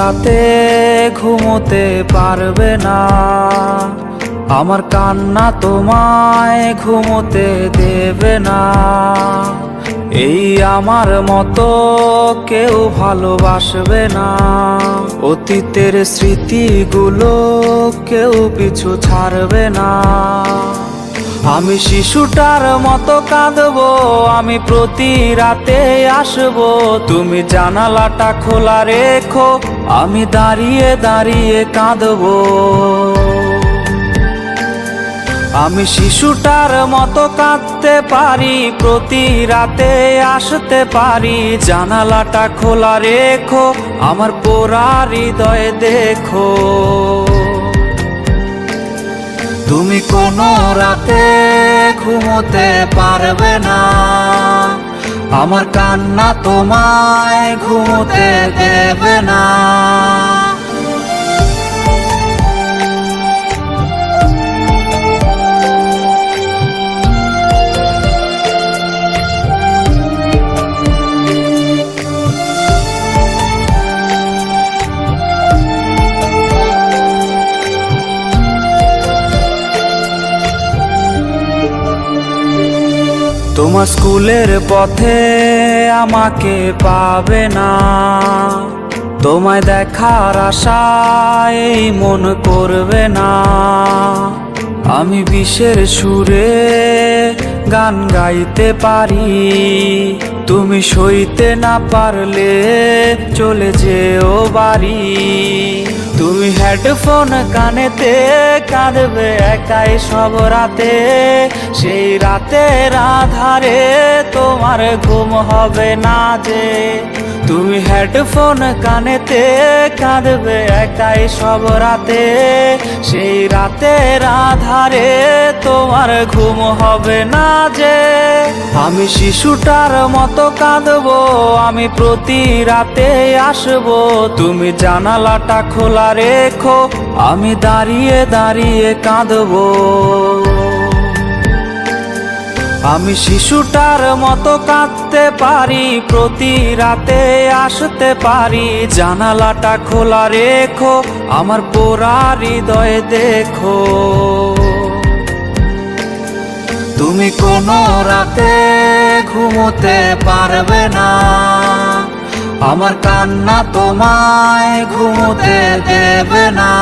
রাতে ঘুমোতে পারবে না, আমার কান্না তোমায় ঘুমোতে দেবে না। এই আমার মতো কেউ ভালোবাসবে না, অতীতের স্মৃতিগুলো কেউ পিছু ছাড়বে না। আমি শিশুটার মতো কাঁদবো, আমি প্রতি রাতে আসবো, তুমি জানালাটা খোলা রেখো, আমি দাঁড়িয়ে দাঁড়িয়ে কাঁদবো। আমি শিশুটার মতো কাঁদতে পারি, প্রতি রাতে আসতে পারি, জানালাটা খোলা রেখো, আমার পোড়া হৃদয় দেখো। তুমি কোনো রাতে ঘুমোতে পারবে না, আমার কান্না তোমায় ঘুমোতে দেবে না। তোমার স্কুলের পথে আমাকে পাবে না, তোমায় দেখার আশায় মন করবে না। আমি বিষের সুরে গান গাইতে পারি, তুমি সইতে না পারলে চলে যেও বাড়ি। তুমি হেডফোন কানেতে কাঁদবে একাই সব রাতে, সেই রাতের আধারে তোমার ঘুম হবে না যে। তুমি হেডফোন কানেতে কাঁদবে একাই সব রাতে, সেই রাতের আধারে তোমার ঘুম হবে না যে। আমি শিশুটার মতো কাঁদবো, আমি প্রতি রাতে আসবো, তুমি জানালাটা খোলা রেখো, আমি দাঁড়িয়ে দাঁড়িয়ে কাঁদবো। আমি শিশুটার মতো কাঁদতে পারি, প্রতি রাতে আসতে পারি, জানালাটা খোলা রেখো, আমার পোড়া হৃদয় দেখো। তুমি কোনো রাতে ঘুমোতে পারবে না, আমার কান্না তোমায় ঘুমোতে দেবে না।